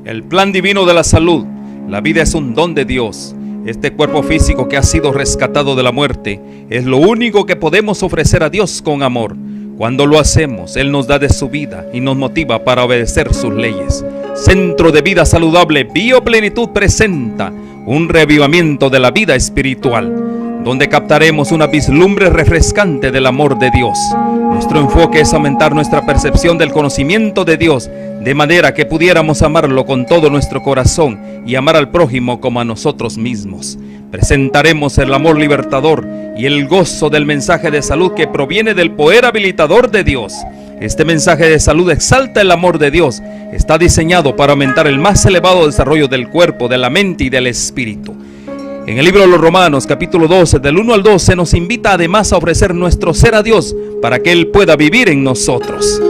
el plan divino de la salud. La vida es un don de Dios. Este cuerpo físico que ha sido rescatado de la muerte es lo único que podemos ofrecer a Dios con amor. Cuando lo hacemos, Él nos da de su vida y nos motiva para obedecer sus leyes. Centro de Vida Saludable Bioplenitud presenta un revivamiento de la vida espiritual, donde captaremos una vislumbre refrescante del amor de Dios. Nuestro enfoque es aumentar nuestra percepción del conocimiento de Dios, de manera que pudiéramos amarlo con todo nuestro corazón y amar al prójimo como a nosotros mismos. Presentaremos el amor libertador y el gozo del mensaje de salud que proviene del poder habilitador de Dios. Este mensaje de salud exalta el amor de Dios. Está diseñado para aumentar el más elevado desarrollo del cuerpo, de la mente y del espíritu. En el libro de los Romanos, capítulo 12, del 1 al 12, nos invita además a ofrecer nuestro ser a Dios para que Él pueda vivir en nosotros.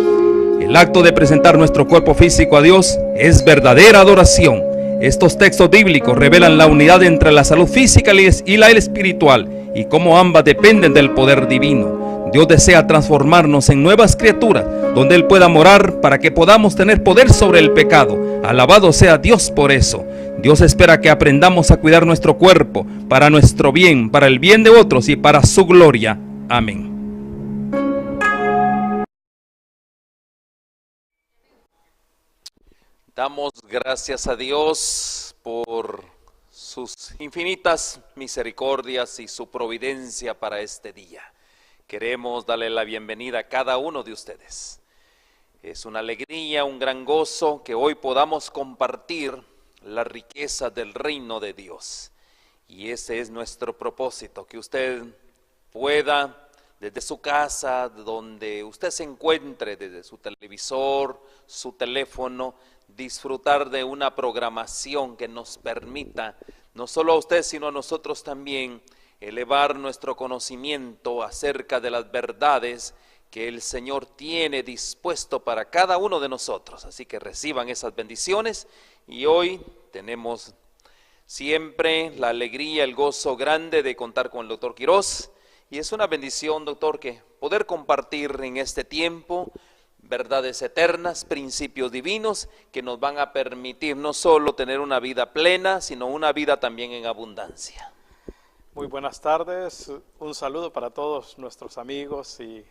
El acto de presentar nuestro cuerpo físico a Dios es verdadera adoración. Estos textos bíblicos revelan la unidad entre la salud física y la espiritual y cómo ambas dependen del poder divino. Dios desea transformarnos en nuevas criaturas donde Él pueda morar para que podamos tener poder sobre el pecado. Alabado sea Dios por eso. Dios espera que aprendamos a cuidar nuestro cuerpo para nuestro bien, para el bien de otros y para su gloria. Amén. Damos gracias a Dios por sus infinitas misericordias y su providencia para este día. Queremos darle la bienvenida a cada uno de ustedes. Es una alegría, un gran gozo que hoy podamos compartir la riqueza del reino de Dios. Y ese es nuestro propósito, que usted pueda, desde su casa, donde usted se encuentre, desde su televisor, su teléfono, disfrutar de una programación que nos permita, no solo a usted, sino a nosotros también, elevar nuestro conocimiento acerca de las verdades que el Señor tiene dispuesto para cada uno de nosotros. Así que reciban esas bendiciones y hoy tenemos siempre la alegría, el gozo grande de contar con el doctor Quiroz. Y es una bendición, doctor, que poder compartir en este tiempo verdades eternas, principios divinos que nos van a permitir no solo tener una vida plena, sino una vida también en abundancia. Muy buenas tardes, un saludo para todos nuestros amigos y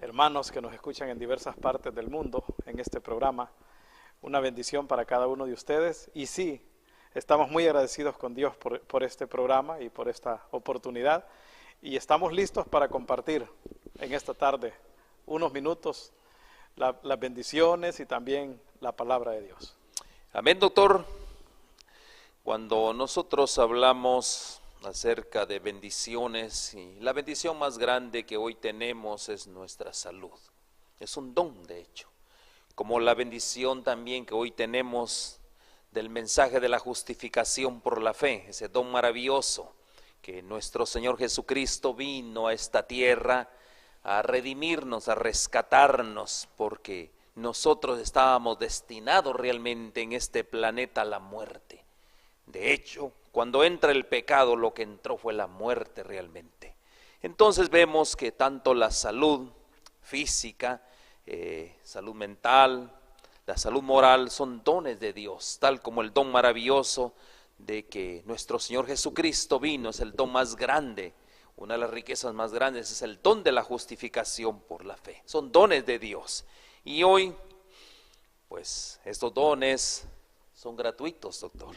hermanos que nos escuchan en diversas partes del mundo en este programa. Una bendición para cada uno de ustedes y sí, estamos muy agradecidos con Dios por este programa y por esta oportunidad y estamos listos para compartir en esta tarde unos minutos las bendiciones y también la palabra de Dios. Amén, doctor. Cuando nosotros hablamos acerca de bendiciones, y la bendición más grande que hoy tenemos es nuestra salud. Es un don, de hecho. Como la bendición también que hoy tenemos del mensaje de la justificación por la fe, ese don maravilloso que nuestro Señor Jesucristo vino a esta tierra a redimirnos, a rescatarnos, porque nosotros estábamos destinados realmente en este planeta a la muerte. De hecho, cuando entra el pecado, lo que entró fue la muerte realmente. Entonces vemos que tanto la salud física, salud mental, la salud moral son dones de Dios, tal como el don maravilloso de que nuestro Señor Jesucristo vino, es el don más grande. Una de las riquezas más grandes es el don de la justificación por la fe. Son dones de Dios. Y hoy, pues, estos dones son gratuitos, doctor.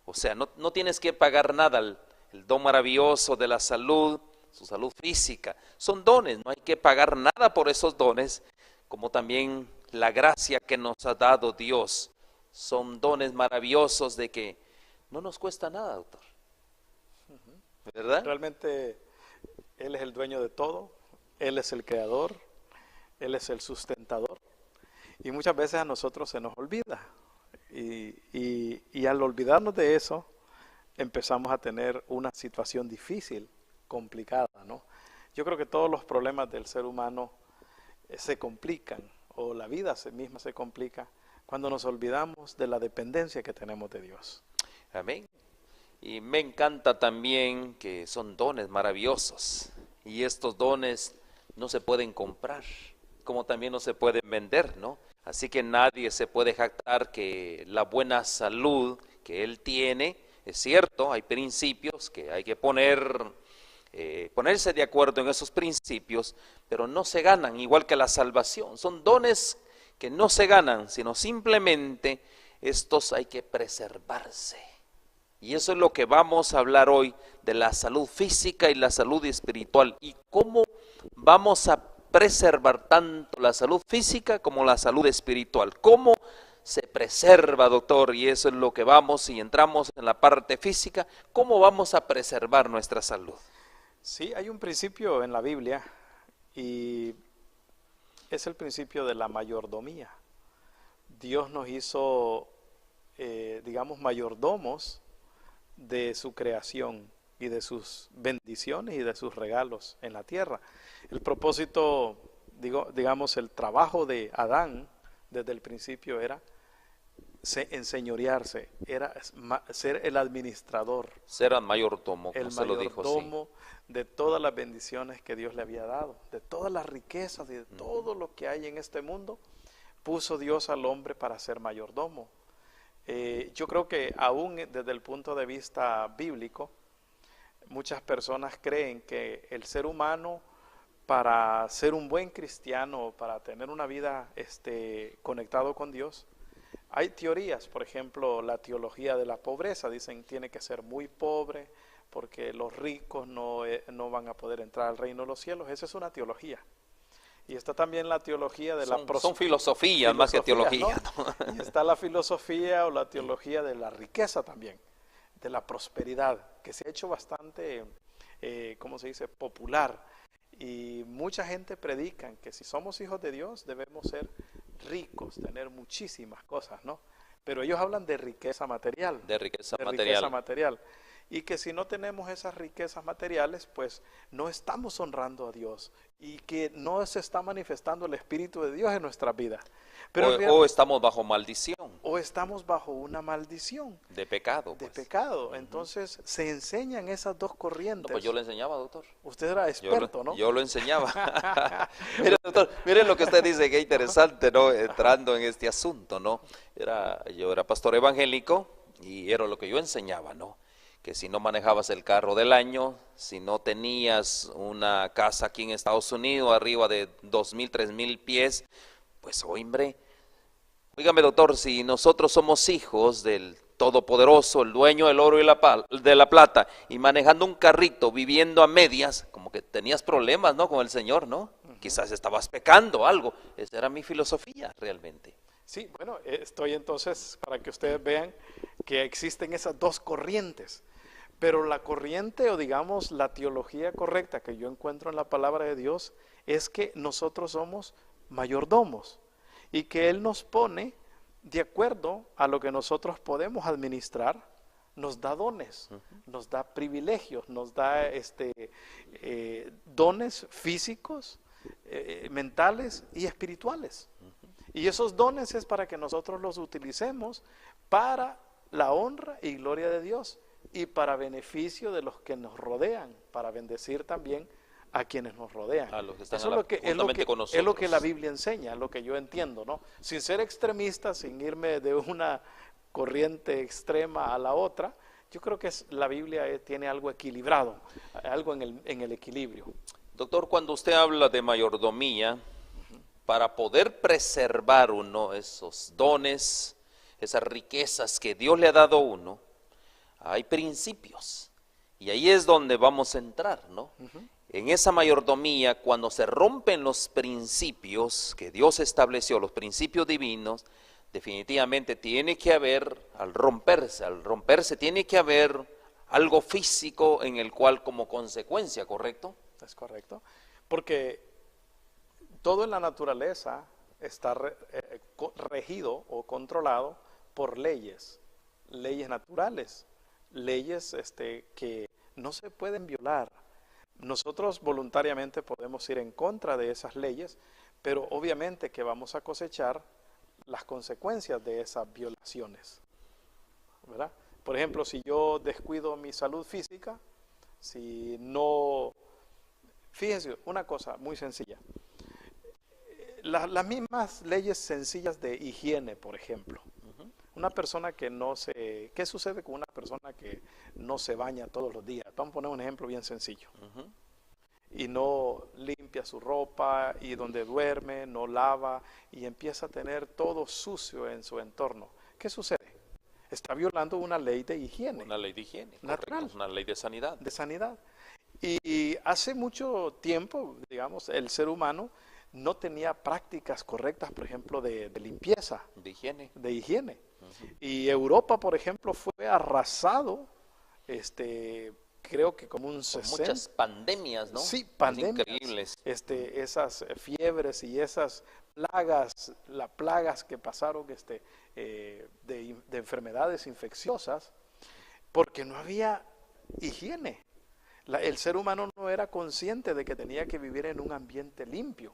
O sea, no tienes que pagar nada. El don maravilloso de la salud, su salud física, son dones. No hay que pagar nada por esos dones, como también la gracia que nos ha dado Dios. Son dones maravillosos de que no nos cuesta nada, doctor. ¿Verdad? Realmente Él es el dueño de todo, Él es el creador, Él es el sustentador. Y muchas veces a nosotros se nos olvida. Y al olvidarnos de eso, empezamos a tener una situación difícil, complicada, ¿no? Yo creo que todos los problemas del ser humano se complican, o la vida misma se complica, cuando nos olvidamos de la dependencia que tenemos de Dios. Amén. Y me encanta también que son dones maravillosos. Y estos dones no se pueden comprar, como también no se pueden vender, ¿no? Así que nadie se puede jactar que la buena salud que él tiene, es cierto, hay principios que hay que ponerse de acuerdo en esos principios, pero no se ganan, igual que la salvación. Son dones que no se ganan, sino simplemente estos hay que preservarse. Y eso es lo que vamos a hablar hoy, de la salud física y la salud espiritual, y cómo vamos a preservar tanto la salud física como la salud espiritual. ¿Cómo se preserva, doctor? Y eso es lo que vamos, si entramos en la parte física, ¿cómo vamos a preservar nuestra salud? Sí, hay un principio en la Biblia y es el principio de la mayordomía. Dios nos hizo, digamos, mayordomos de su creación y de sus bendiciones y de sus regalos en la tierra. El propósito, digamos, el trabajo de Adán desde el principio era enseñorearse, era ser el administrador, ser el mayordomo, como el se lo dijo, sí, mayordomo de todas las bendiciones que Dios le había dado, de todas las riquezas, de todo lo que hay en este mundo, puso Dios al hombre para ser mayordomo. Yo creo que aún desde el punto de vista bíblico, muchas personas creen que el ser humano, para ser un buen cristiano, para tener una vida conectado con Dios, hay teorías. Por ejemplo, la teología de la pobreza, dicen tiene que ser muy pobre porque los ricos no van a poder entrar al reino de los cielos. Esa es una teología. Y está también la teología de son filosofías más que teología, ¿no? Y está la filosofía o la teología de la riqueza también, de la prosperidad, que se ha hecho bastante, ¿cómo se dice?, popular. Y mucha gente predican que si somos hijos de Dios debemos ser ricos, tener muchísimas cosas, ¿no? Pero ellos hablan de riqueza material. De riqueza material. Y que si no tenemos esas riquezas materiales, pues no estamos honrando a Dios y que no se está manifestando el Espíritu de Dios en nuestras vidas. Pero o estamos bajo maldición. O estamos bajo una maldición. De pecado. De pecado. Entonces se enseñan esas dos corrientes. No, pues yo lo enseñaba, doctor. Usted era experto, ¿no? Yo lo enseñaba. Mire, doctor, miren lo que usted dice, qué interesante, ¿no? Entrando en este asunto, ¿no? Yo era pastor evangélico y era lo que yo enseñaba, ¿no? Que si no manejabas el carro del año, si no tenías una casa aquí en Estados Unidos arriba de 2,000, 3,000 pies, pues hombre, dígame, doctor, si nosotros somos hijos del Todopoderoso, el dueño del oro y de la plata, y manejando un carrito, viviendo a medias, como que tenías problemas, ¿no?, con el Señor, ¿no? Quizás estabas pecando algo. Esa era mi filosofía realmente. Sí, bueno, estoy entonces para que ustedes vean que existen esas dos corrientes. Pero la corriente, o digamos la teología correcta que yo encuentro en la palabra de Dios, es que nosotros somos mayordomos y que Él nos pone de acuerdo a lo que nosotros podemos administrar, nos da dones, nos da privilegios, nos da dones físicos, mentales y espirituales. Y esos dones es para que nosotros los utilicemos para la honra y gloria de Dios y para beneficio de los que nos rodean, para bendecir también a quienes nos rodean. A los que están Eso es lo que la nosotros. Biblia enseña, es lo que yo entiendo, ¿no? Sin ser extremista, sin irme de una corriente extrema a la otra, yo creo que la Biblia tiene algo equilibrado, algo en el equilibrio. Doctor, cuando usted habla de mayordomía, para poder preservar uno esos dones, esas riquezas que Dios le ha dado a uno, hay principios. Y ahí es donde vamos a entrar, ¿no? En esa mayordomía, cuando se rompen los principios que Dios estableció, los principios divinos, definitivamente tiene que haber, al romperse tiene que haber algo físico en el cual como consecuencia, ¿correcto? Es correcto, porque todo en la naturaleza está regido o controlado por leyes naturales, leyes que no se pueden violar. Nosotros voluntariamente podemos ir en contra de esas leyes, pero obviamente que vamos a cosechar las consecuencias de esas violaciones, ¿verdad? Por ejemplo, si yo descuido mi salud física, si no... Fíjense, una cosa muy sencilla. las mismas leyes sencillas de higiene, por ejemplo. Una persona que no se... ¿Qué sucede con una persona que no se baña todos los días? Vamos a poner un ejemplo bien sencillo. Y no limpia su ropa, y donde duerme, no lava, y empieza a tener todo sucio en su entorno. ¿Qué sucede? Está violando una ley de higiene. Una ley de higiene, natural, correcto, una ley de sanidad. De sanidad. Y hace mucho tiempo, digamos, el ser humano no tenía prácticas correctas, por ejemplo, de limpieza. De higiene. De higiene. Y Europa, por ejemplo, fue arrasado, creo que como un 60. Con muchas pandemias, ¿no? Sí, pandemias. Increíbles. Esas fiebres y esas plagas, las plagas que pasaron de enfermedades infecciosas, porque no había higiene. El ser humano no era consciente de que tenía que vivir en un ambiente limpio.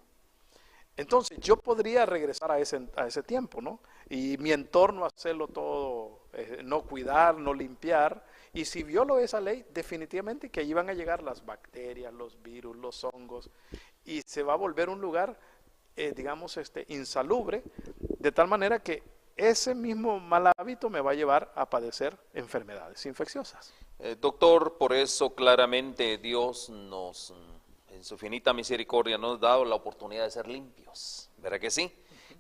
Entonces yo podría regresar a ese tiempo, ¿no? Y mi entorno hacerlo todo, no cuidar, no limpiar. Y si violo esa ley, definitivamente que iban a llegar las bacterias, los virus, los hongos, y se va a volver un lugar, digamos, insalubre, de tal manera que ese mismo mal hábito me va a llevar a padecer enfermedades infecciosas. Doctor, por eso claramente Dios nos, en su infinita misericordia, nos ha dado la oportunidad de ser limpios, ¿verdad que sí?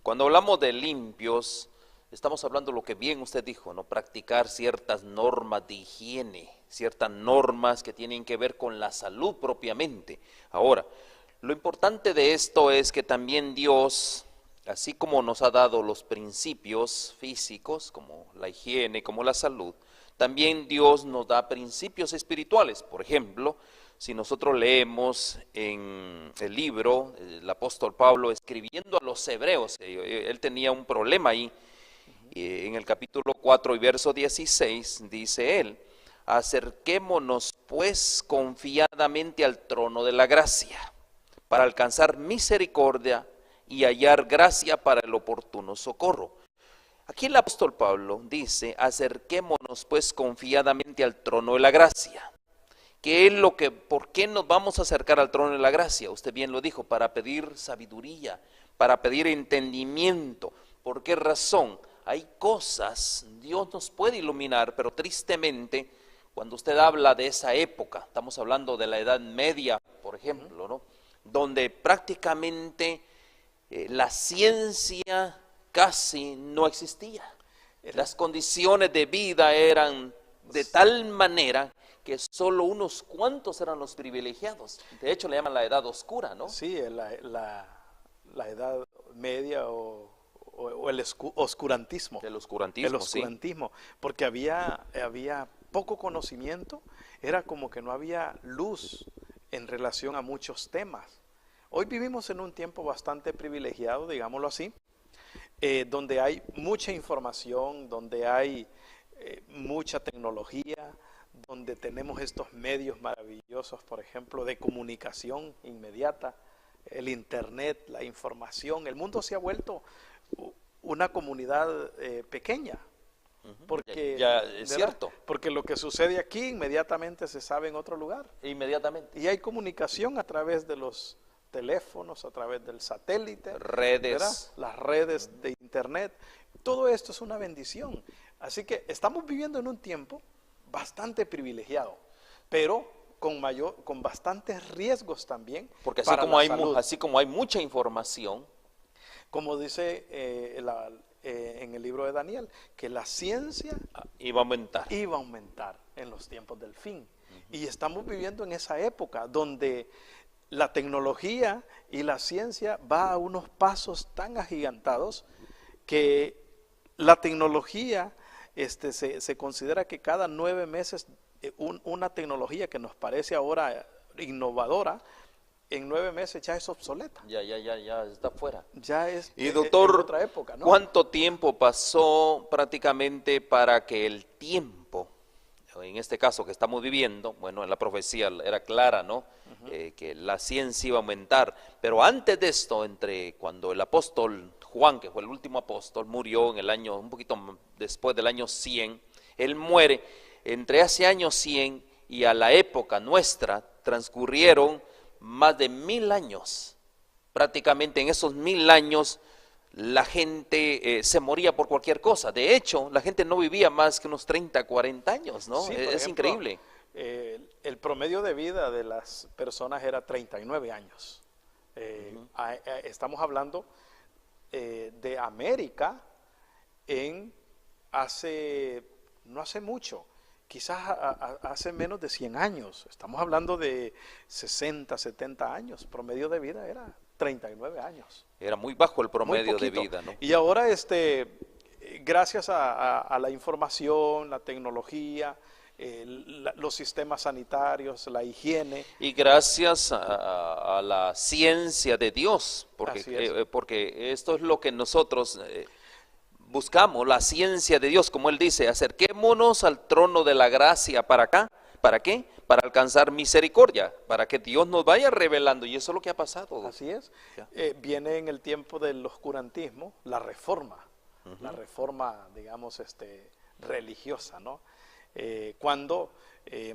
Cuando hablamos de limpios, estamos hablando de lo que bien usted dijo, ¿no? Practicar ciertas normas de higiene, ciertas normas que tienen que ver con la salud propiamente. Ahora, lo importante de esto es que también Dios, así como nos ha dado los principios físicos, como la higiene, como la salud, también Dios nos da principios espirituales. Por ejemplo, si nosotros leemos en el libro, el apóstol Pablo escribiendo a los hebreos, él tenía un problema ahí, en el capítulo 4 y verso 16, dice él: acerquémonos pues confiadamente al trono de la gracia, para alcanzar misericordia y hallar gracia para el oportuno socorro. Aquí el apóstol Pablo dice: acerquémonos pues confiadamente al trono de la gracia. ¿Qué es por qué nos vamos a acercar al trono de la gracia? Usted bien lo dijo, para pedir sabiduría, para pedir entendimiento. ¿Por qué razón? Hay cosas, Dios nos puede iluminar, pero tristemente, cuando usted habla de esa época, estamos hablando de la Edad Media, por ejemplo, ¿no? Donde prácticamente la ciencia casi no existía. Las condiciones de vida eran de tal manera que solo unos cuantos eran los privilegiados. De hecho, le llaman la edad oscura, ¿no? Sí, la edad media o el oscurantismo. El oscurantismo, el oscurantismo, sí. Porque había poco conocimiento, era como que no había luz en relación a muchos temas. Hoy vivimos en un tiempo bastante privilegiado, digámoslo así, donde hay mucha información, donde hay mucha tecnología, donde tenemos estos medios maravillosos, por ejemplo, de comunicación inmediata, el internet, la información. El mundo se ha vuelto una comunidad pequeña, porque ya es cierto, porque lo que sucede aquí inmediatamente se sabe en otro lugar. Inmediatamente. Y hay comunicación a través de los teléfonos, a través del satélite, redes, ¿verdad? Las redes de internet. Todo esto es una bendición. Así que estamos viviendo en un tiempo bastante privilegiado, pero con bastantes riesgos también. Porque así como hay mucha información, como dice en el libro de Daniel, que la ciencia iba a aumentar en los tiempos del fin. Y estamos viviendo en esa época donde la tecnología y la ciencia va a unos pasos tan agigantados que la tecnología se considera que cada 9 meses una tecnología que nos parece ahora innovadora, en 9 meses ya es obsoleta. Ya está fuera. Ya es y doctor, en otra época, ¿no? ¿Cuánto tiempo pasó prácticamente para que el tiempo, en este caso que estamos viviendo, bueno, en la profecía era clara, ¿no? Que la ciencia iba a aumentar, pero antes de esto, cuando el apóstol Juan, que fue el último apóstol, murió en el año, un poquito después del año 100, él muere, entre ese año 100 y a la época nuestra, transcurrieron más de 1000 años. prácticamente en esos 1000 años la gente se moría por cualquier cosa. De hecho, la gente no vivía más que unos 30, 40 años, ¿no? Sí, por Es ejemplo, increíble. el promedio de vida de las personas era 39 años. Estamos hablando de América no hace mucho, quizás hace menos de 100 años. Estamos hablando de 60, 70 años. Promedio de vida era 39 años. Era muy bajo el Muy promedio de poquito. vida, ¿no? Y ahora, gracias a la información, la tecnología, los sistemas sanitarios, la higiene. Y gracias a la ciencia de Dios, Así es. porque esto es lo que nosotros buscamos, la ciencia de Dios, como Él dice, acerquémonos al trono de la gracia, ¿para acá? ¿Para qué? Para alcanzar misericordia, para que Dios nos vaya revelando, y eso es lo que ha pasado. Así es. Ya. Viene en el tiempo del oscurantismo la reforma, digamos, religiosa, ¿no? Cuando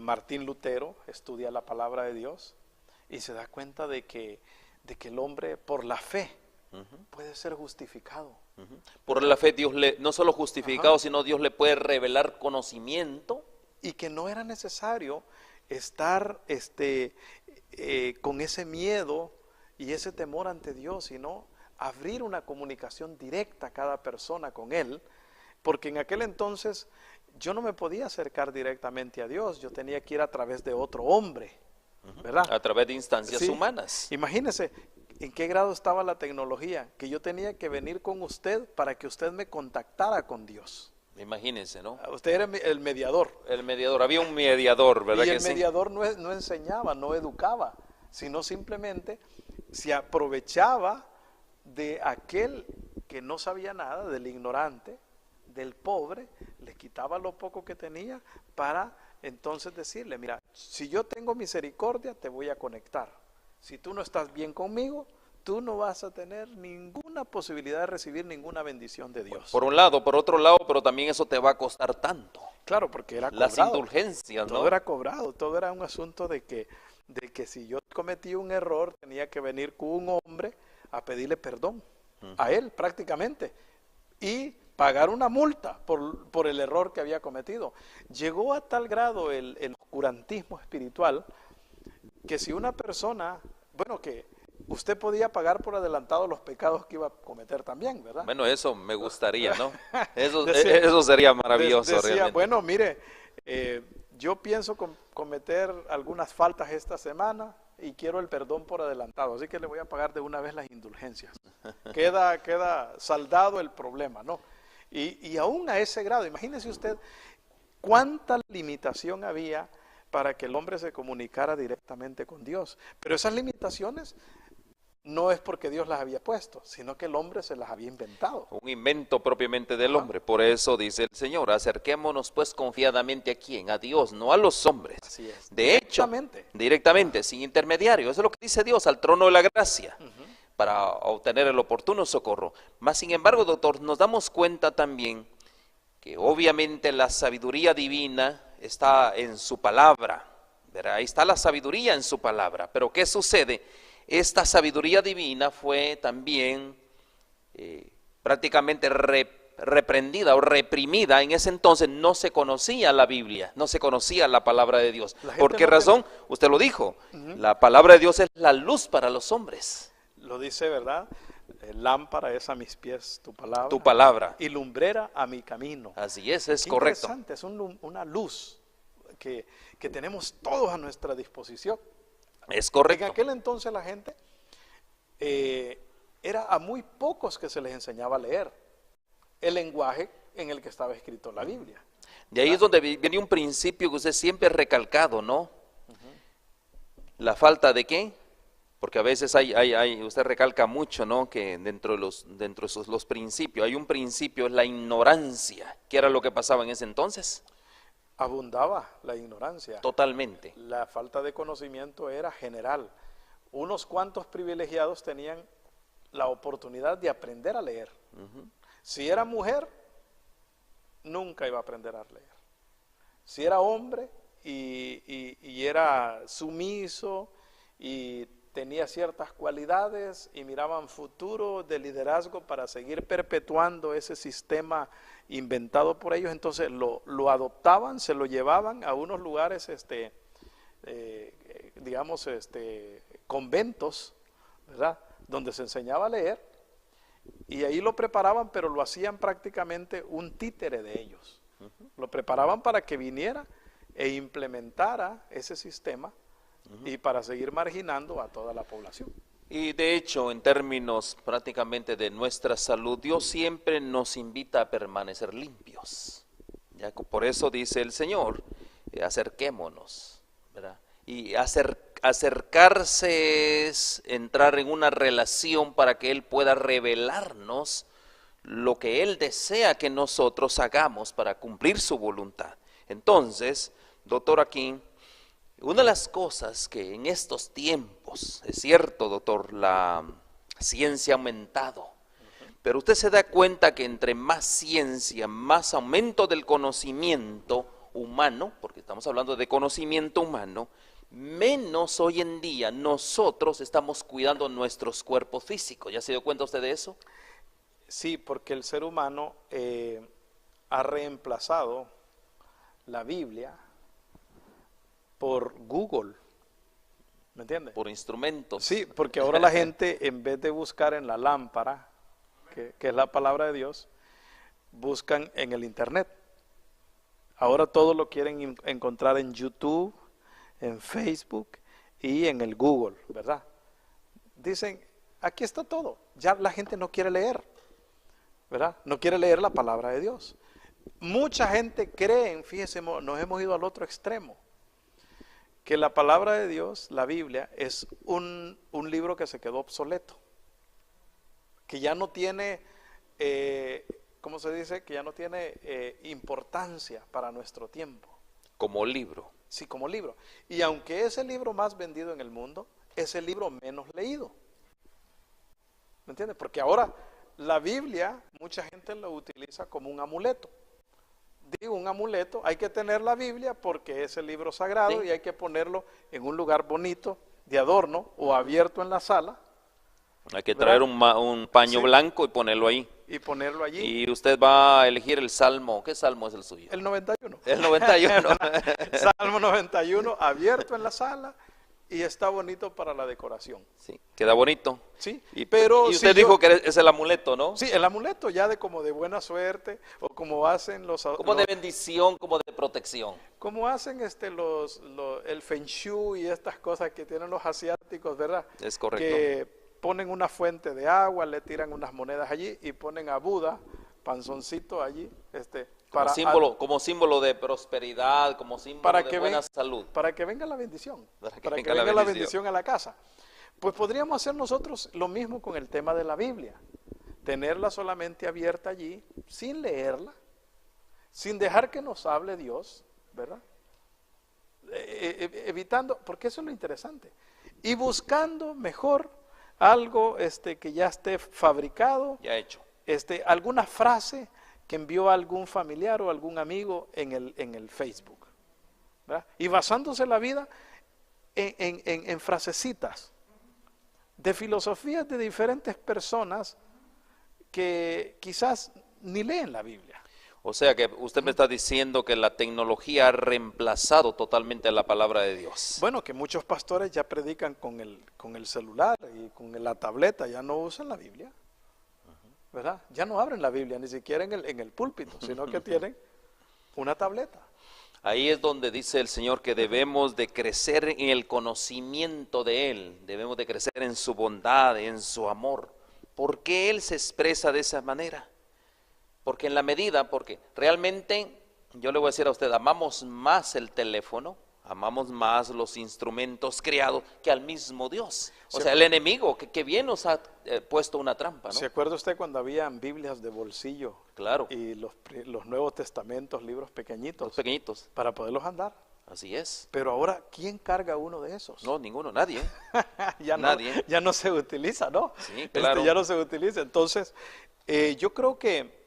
Martín Lutero estudia la palabra de Dios y se da cuenta de que el hombre por la fe puede ser justificado. Por la fe Dios no solo justificado, Ajá. sino Dios le puede revelar conocimiento. Y que no era necesario estar con ese miedo y ese temor ante Dios, sino abrir una comunicación directa a cada persona con Él, porque en aquel entonces yo no me podía acercar directamente a Dios, yo tenía que ir a través de otro hombre, ¿verdad? A través de instancias Sí. humanas. Imagínese en qué grado estaba la tecnología, que yo tenía que venir con usted para que usted me contactara con Dios. Imagínense, ¿no? Usted era el mediador. El mediador, había un mediador, ¿verdad Y que el sí? mediador no enseñaba, no educaba, sino simplemente se aprovechaba de aquel que no sabía nada, del ignorante, del pobre, le quitaba lo poco que tenía para entonces decirle, mira, si yo tengo misericordia, te voy a conectar. Si tú no estás bien conmigo, tú no vas a tener ninguna posibilidad de recibir ninguna bendición de Dios. Por un lado, por otro lado, pero también eso te va a costar tanto. Claro, porque era Las cobrado. indulgencias, Todo ¿no? era cobrado, todo era un asunto de que si yo cometí un error, tenía que venir con un hombre a pedirle perdón, a él prácticamente, y pagar una multa por el error que había cometido. Llegó a tal grado el oscurantismo espiritual, que si una persona, bueno, que usted podía pagar por adelantado los pecados que iba a cometer también, ¿verdad? Bueno, eso me gustaría, ¿no? Eso, Decía- eso sería maravilloso, Decía, realmente. bueno, mire, yo pienso cometer algunas faltas esta semana y quiero el perdón por adelantado, así que le voy a pagar de una vez las indulgencias. Queda saldado el problema, ¿no? Y aún a ese grado, imagínese usted cuánta limitación había para que el hombre se comunicara directamente con Dios. Pero esas limitaciones no es porque Dios las había puesto, sino que el hombre se las había inventado. Un invento propiamente del hombre. Por eso dice el Señor, acerquémonos pues confiadamente a quién, a Dios, no a los hombres. Así es. De hecho, directamente, sin intermediario. Eso es lo que dice Dios, al trono de la gracia, para obtener el oportuno socorro. Mas, sin embargo, doctor, nos damos cuenta también que obviamente la sabiduría divina está en su palabra, ¿verdad? Ahí está la sabiduría en su palabra. Pero ¿qué sucede? Esta sabiduría divina fue también prácticamente reprendida o reprimida. En ese entonces no se conocía la Biblia, no se conocía la palabra de Dios. ¿Por qué razón? Usted lo dijo, la palabra de Dios es la luz para los hombres. Lo dice, ¿verdad? Lámpara es a mis pies Tu palabra. y lumbrera a mi camino. Así es Qué correcto. interesante, es una luz que tenemos todos a nuestra disposición. Es En correcto. aquel entonces la gente era a muy pocos que se les enseñaba a leer el lenguaje en el que estaba escrito la Biblia. De ahí es donde viene un principio que usted siempre ha recalcado, ¿no? La falta de qué, porque a veces usted recalca mucho, ¿no? Que dentro de los principios, hay un principio, es la ignorancia. ¿Qué era lo que pasaba en ese entonces? Abundaba la ignorancia. Totalmente. La falta de conocimiento era general. Unos cuantos privilegiados tenían la oportunidad de aprender a leer. Si era mujer, nunca iba a aprender a leer. Si era hombre y era sumiso y tenía ciertas cualidades y miraban futuro de liderazgo para seguir perpetuando ese sistema inventado por ellos. Entonces lo adoptaban, se lo llevaban a unos lugares, digamos, conventos, ¿verdad?, donde se enseñaba a leer, y ahí lo preparaban, pero lo hacían prácticamente un títere de ellos. Lo preparaban para que viniera e implementara ese sistema y para seguir marginando a toda la población. Y de hecho, en términos prácticamente de nuestra salud, Dios siempre nos invita a permanecer limpios. Ya, por eso dice el Señor, acerquémonos, ¿verdad? Y acercarse es entrar en una relación para que Él pueda revelarnos lo que Él desea que nosotros hagamos para cumplir su voluntad. Entonces, doctor, aquí, una de las cosas que en estos tiempos, es cierto, doctor, la ciencia ha aumentado, pero usted se da cuenta que entre más ciencia, más aumento del conocimiento humano, porque estamos hablando de conocimiento humano, menos hoy en día nosotros estamos cuidando nuestros cuerpos físicos. ¿Ya se dio cuenta usted de eso? Sí, porque el ser humano ha reemplazado la Biblia por Google, ¿me entiende? Por instrumentos. Sí, porque ahora la gente, en vez de buscar en la lámpara, que es la palabra de Dios, buscan en el internet. Ahora todo lo quieren encontrar en YouTube, en Facebook y en el Google, ¿verdad? Dicen, aquí está todo. Ya la gente no quiere leer, ¿verdad? No quiere leer la palabra de Dios. Mucha gente cree, fíjese, nos hemos ido al otro extremo, que la palabra de Dios, la Biblia, es un libro que se quedó obsoleto, que ya no tiene, ¿cómo se dice? Que ya no tiene importancia para nuestro tiempo. Como libro. Sí, como libro. Y aunque es el libro más vendido en el mundo, es el libro menos leído. ¿Me entiendes? Porque ahora la Biblia, mucha gente lo utiliza como un amuleto. Digo, un amuleto, hay que tener la Biblia porque es el libro sagrado, sí, y hay que ponerlo en un lugar bonito, de adorno, o abierto en la sala. Hay que traer un paño, sí, blanco y ponerlo ahí. Y ponerlo allí. Y usted va a elegir el salmo. ¿Qué salmo es el suyo? El 91. El 91. Salmo 91, abierto en la sala, y está bonito para la decoración. Sí, queda bonito. Sí, pero y usted dijo que es el amuleto, ¿no? Sí, el amuleto ya de como de buena suerte, o como hacen como de bendición, como de protección. Como hacen el Feng Shui y estas cosas que tienen los asiáticos, ¿verdad? Es correcto. Que ponen una fuente de agua, le tiran unas monedas allí y ponen a Buda, panzoncito allí, como símbolo de prosperidad, como símbolo de buena salud. Para que venga la bendición, para que venga la bendición a la casa. Pues podríamos hacer nosotros lo mismo con el tema de la Biblia, tenerla solamente abierta allí, sin leerla, sin dejar que nos hable Dios, ¿verdad? Evitando, porque eso es lo interesante, y buscando mejor algo que ya esté fabricado, ya hecho, alguna frase que envió algún familiar o algún amigo en el Facebook, ¿verdad? Y basándose la vida en frasecitas de filosofías de diferentes personas que quizás ni leen la Biblia. O sea que usted me está diciendo que la tecnología ha reemplazado totalmente la palabra de Dios. Bueno, que muchos pastores ya predican con el celular y con la tableta, ya no usan la Biblia, ¿verdad? Ya no abren la Biblia, ni siquiera en el púlpito, sino que tienen una tableta. Ahí es donde dice el Señor que debemos de crecer en el conocimiento de Él, debemos de crecer en su bondad, en su amor. ¿Por qué Él se expresa de esa manera? Porque en la medida, porque realmente, yo le voy a decir a usted, amamos más el teléfono, amamos más los instrumentos creados que al mismo Dios. O sea, el enemigo, que bien nos ha puesto una trampa, ¿no? ¿Se acuerda usted cuando habían Biblias de bolsillo? Claro. Y los Nuevos Testamentos, libros pequeñitos. Los pequeñitos. Para poderlos andar. Así es. Pero ahora, ¿quién carga uno de esos? No, ninguno, nadie. Nadie. Ya no se utiliza, ¿no? Sí, claro. Ya no se utiliza. Entonces, yo creo que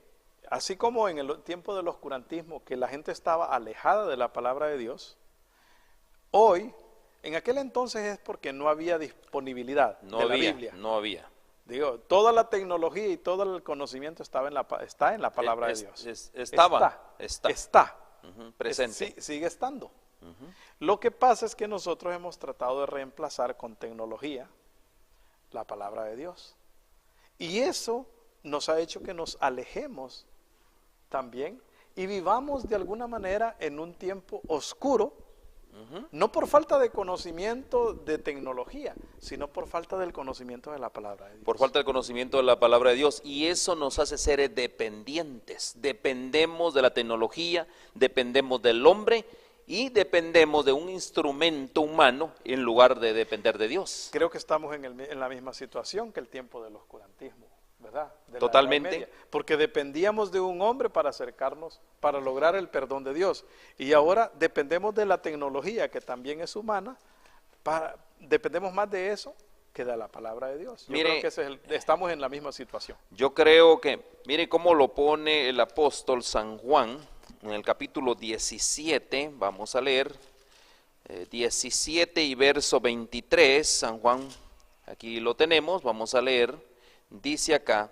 así como en el tiempo del oscurantismo, que la gente estaba alejada de la palabra de Dios, hoy En aquel entonces es porque no había disponibilidad No de la había, Biblia. no había. Digo, toda la tecnología y todo el conocimiento está en la palabra de Dios. Está. Ujú, presente. Sigue estando. Lo que pasa es que nosotros hemos tratado de reemplazar con tecnología la palabra de Dios. Y eso nos ha hecho que nos alejemos también y vivamos de alguna manera en un tiempo oscuro, no por falta de conocimiento de tecnología, sino por falta del conocimiento de la palabra de Dios. Por falta de conocimiento de la palabra de Dios. Y eso nos hace ser dependientes. Dependemos de la tecnología, dependemos del hombre y dependemos de un instrumento humano en lugar de depender de Dios. Creo que estamos en la misma situación que el tiempo del oscurantismo, ¿verdad? De la Totalmente. Edad Media, porque dependíamos de un hombre para acercarnos, para lograr el perdón de Dios. Y ahora dependemos de la tecnología, que también es humana, dependemos más de eso que de la palabra de Dios. Yo Mire, creo que estamos en la misma situación. Yo creo que, mire cómo lo pone el apóstol San Juan en el capítulo 17, vamos a leer 17 y verso 23, San Juan, aquí lo tenemos, vamos a leer, dice acá,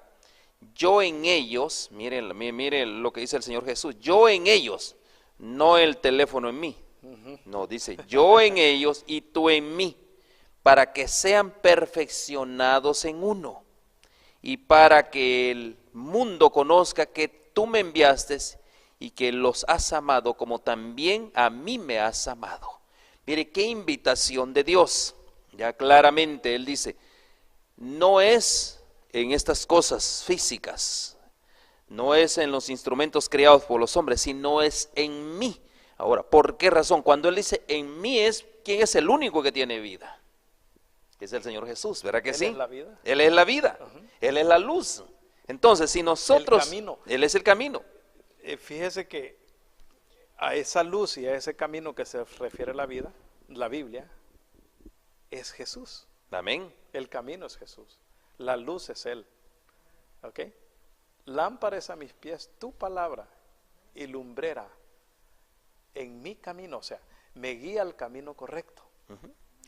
yo en ellos, miren lo que dice el Señor Jesús, yo en ellos, no el teléfono en mí, no, dice, yo en ellos y tú en mí, para que sean perfeccionados en uno, y para que el mundo conozca que tú me enviaste y que los has amado como también a mí me has amado. Mire qué invitación de Dios. Ya claramente Él dice, no es en estas cosas físicas, no es en los instrumentos creados por los hombres, sino es en mí. Ahora, ¿por qué razón? Cuando Él dice en mí es, ¿quién es el único que tiene vida? Es el Señor Jesús, ¿verdad que sí? Él es la vida. Él es la vida, Él es la luz. Entonces, si nosotros, El camino. Él es el camino. Fíjese que a esa luz y a ese camino que se refiere la Biblia, es Jesús. Amén. El camino es Jesús. La luz es Él. ¿Ok? Lámpara es a mis pies tu palabra y lumbrera en mi camino. O sea, me guía al camino correcto.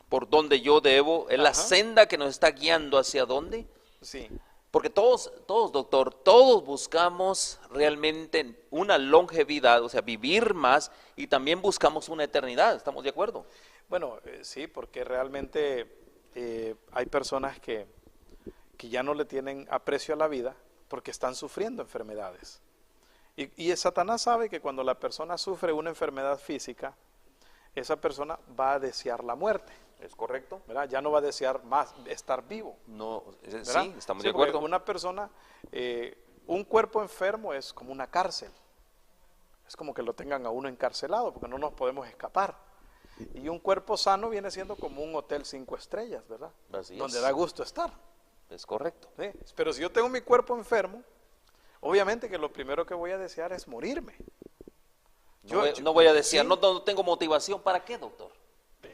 Por donde yo debo, es la senda que nos está guiando hacia dónde. Sí. Porque todos, doctor, todos buscamos realmente una longevidad, o sea, vivir más y también buscamos una eternidad, ¿estamos de acuerdo? Bueno, sí, porque realmente hay personas que ya no le tienen aprecio a la vida porque están sufriendo enfermedades. Y Satanás sabe que cuando la persona sufre una enfermedad física, esa persona va a desear la muerte. ¿Es correcto? ¿Verdad? Ya no va a desear más estar vivo. No, ¿verdad? sí, estamos Sí, de acuerdo. Una persona, un cuerpo enfermo es como una cárcel. Es como que lo tengan a uno encarcelado porque no nos podemos escapar. Y un cuerpo sano viene siendo como un hotel 5 estrellas, ¿verdad? Así donde es. da gusto estar. Es correcto. ¿Sí? Pero si yo tengo mi cuerpo enfermo, obviamente que lo primero que voy a desear es morirme. No voy a decir, ¿sí? no tengo motivación, ¿para qué, doctor?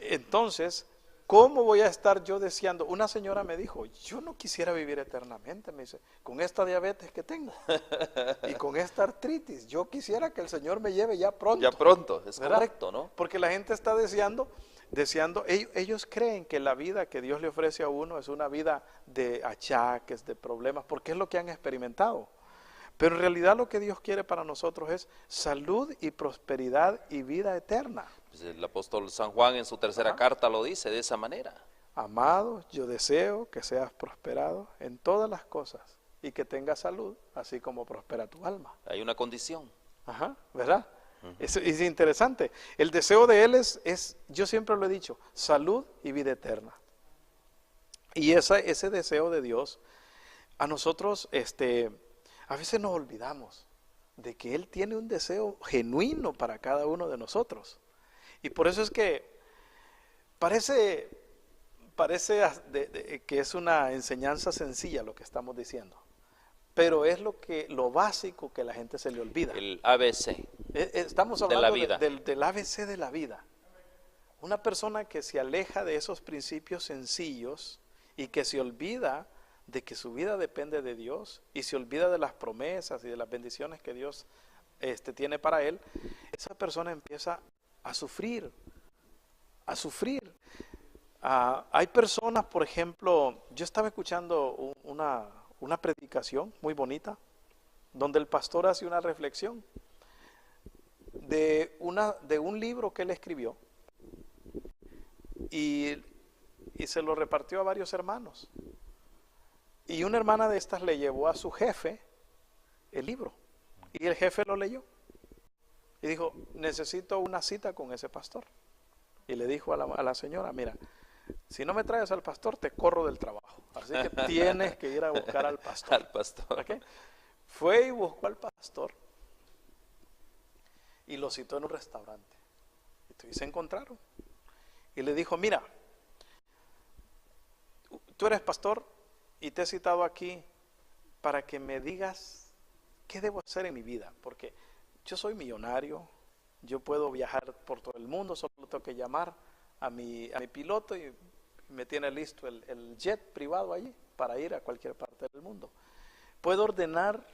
Entonces, ¿cómo voy a estar yo deseando? Una señora me dijo, yo no quisiera vivir eternamente, me dice, con esta diabetes que tengo y con esta artritis, yo quisiera que el Señor me lleve ya pronto. Ya pronto, es ¿verdad? correcto, ¿no? Porque la gente está deseando, ellos creen que la vida que Dios le ofrece a uno es una vida de achaques, de problemas, porque es lo que han experimentado. Pero en realidad lo que Dios quiere para nosotros es salud y prosperidad y vida eterna. Pues el apóstol San Juan en su tercera carta lo dice de esa manera. Amado, yo deseo que seas prosperado en todas las cosas y que tengas salud, así como prospera tu alma. Hay una condición. Ajá, ¿verdad? Es interesante. El deseo de Él es, yo siempre lo he dicho, salud y vida eterna. Y ese deseo de Dios, a nosotros, a veces nos olvidamos de que Él tiene un deseo genuino para cada uno de nosotros. Y por eso es que parece que es una enseñanza sencilla lo que estamos diciendo, pero es lo básico que la gente se le olvida. El ABC. Estamos de la hablando vida. del ABC de la vida. Una persona que se aleja de esos principios sencillos y que se olvida de que su vida depende de Dios y se olvida de las promesas y de las bendiciones que Dios tiene para él, esa persona empieza a sufrir. Hay personas, por ejemplo, yo estaba escuchando una predicación muy bonita, donde el pastor hace una reflexión de un libro que él escribió y se lo repartió a varios hermanos. Y una hermana de estas le llevó a su jefe el libro y el jefe lo leyó y dijo, necesito una cita con ese pastor. Y le dijo a la señora, mira, si no me traes al pastor te corro del trabajo, así que tienes que ir a buscar al pastor. Al pastor. ¿Okay? Fue y buscó al pastor y lo citó en un restaurante. Y se encontraron y le dijo, mira, tú eres pastor y te he citado aquí para que me digas qué debo hacer en mi vida, porque yo soy millonario, yo puedo viajar por todo el mundo, solo tengo que llamar a mi piloto y me tiene listo el jet privado allí para ir a cualquier parte del mundo. Puedo ordenar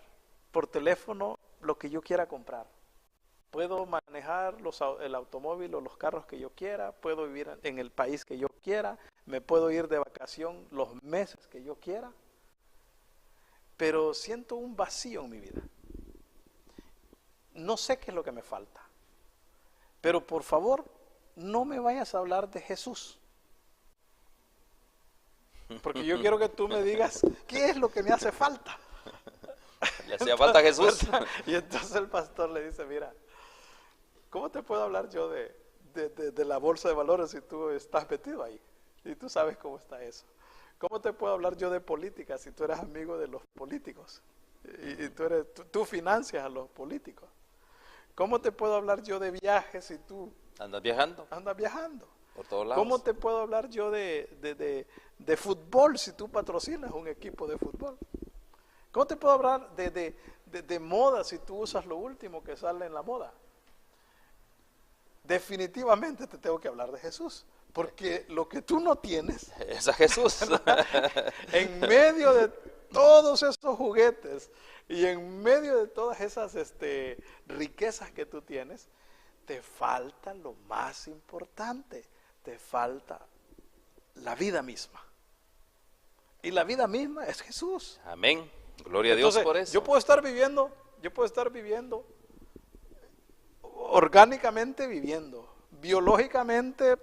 por teléfono lo que yo quiera comprar. Puedo manejar el automóvil o los carros que yo quiera, puedo vivir en el país que yo quiera, me puedo ir de vacación los meses que yo quiera, pero siento un vacío en mi vida. No sé qué es lo que me falta, pero por favor, no me vayas a hablar de Jesús, porque yo quiero que tú me digas qué es lo que me hace falta. ¿Le hacía falta Jesús? Y entonces el pastor le dice, mira, ¿cómo te puedo hablar yo de la bolsa de valores si tú estás metido ahí? Y tú sabes cómo está eso. ¿Cómo te puedo hablar yo de política si tú eres amigo de los políticos? Y tú financias a los políticos. ¿Cómo te puedo hablar yo de viajes si tú ¿Andas viajando? andas viajando? Por todos lados. ¿Cómo te puedo hablar yo de fútbol si tú patrocinas un equipo de fútbol? ¿Cómo te puedo hablar de moda si tú usas lo último que sale en la moda? Definitivamente te tengo que hablar de Jesús, porque lo que tú no tienes Es a Jesús. en medio de todos esos juguetes y en medio de todas esas riquezas que tú tienes, te falta lo más importante, te falta la vida misma. Y la vida misma es Jesús. Amén. Gloria a Dios. Entonces, por eso. yo puedo estar viviendo orgánicamente viviendo, biológicamente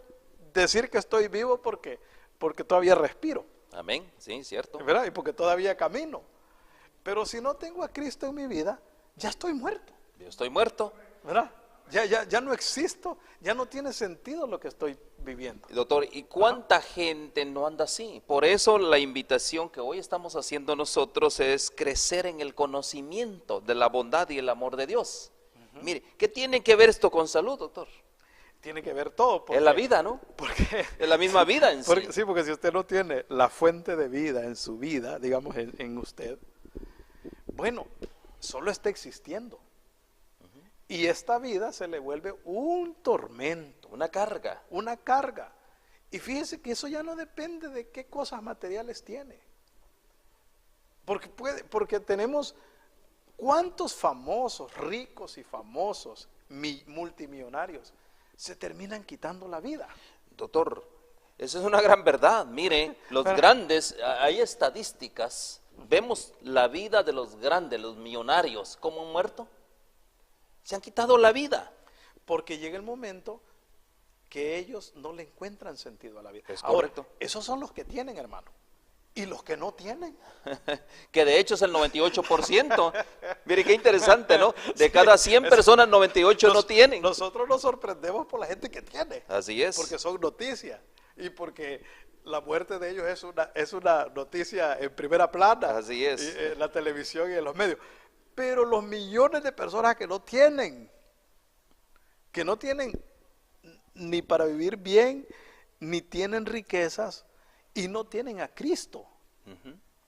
decir que estoy vivo porque todavía respiro. Amén. Sí, cierto. ¿Verdad? Y porque todavía camino. Pero si no tengo a Cristo en mi vida, ya estoy muerto. Yo estoy muerto. ¿Verdad? Ya no existo, ya no tiene sentido lo que estoy viviendo. Doctor, ¿y cuánta gente no anda así? Por eso la invitación que hoy estamos haciendo nosotros es crecer en el conocimiento de la bondad y el amor de Dios. Mire, ¿qué tiene que ver esto con salud, doctor? Tiene que ver todo. Es la vida, ¿no? Porque Es la misma vida en sí. sí, porque si usted no tiene la fuente de vida en su vida, digamos en usted, bueno, solo está existiendo. Y esta vida se le vuelve un tormento, Una carga. una carga. Y fíjese que eso ya no depende de qué cosas materiales tiene. Porque tenemos cuántos famosos, ricos y famosos, multimillonarios, se terminan quitando la vida. Doctor, esa es una gran verdad. Mire, los grandes, hay estadísticas. Vemos la vida de los grandes, los millonarios, ¿cómo han muerto? Se han quitado la vida. Porque llega el momento que ellos no le encuentran sentido a la vida. Es Ahora, correcto. esos son los que tienen, hermano. Y los que no tienen. Que de hecho es el 98%. Mire qué interesante, ¿no? De cada 100 personas, 98 no tienen. Nosotros nos sorprendemos por la gente que tiene. Así es. Porque son noticias. Y porque la muerte de ellos es una noticia en primera plana. Así es. En la televisión y en los medios. Pero los millones de personas que no tienen ni para vivir bien, ni tienen riquezas, y no tienen a Cristo.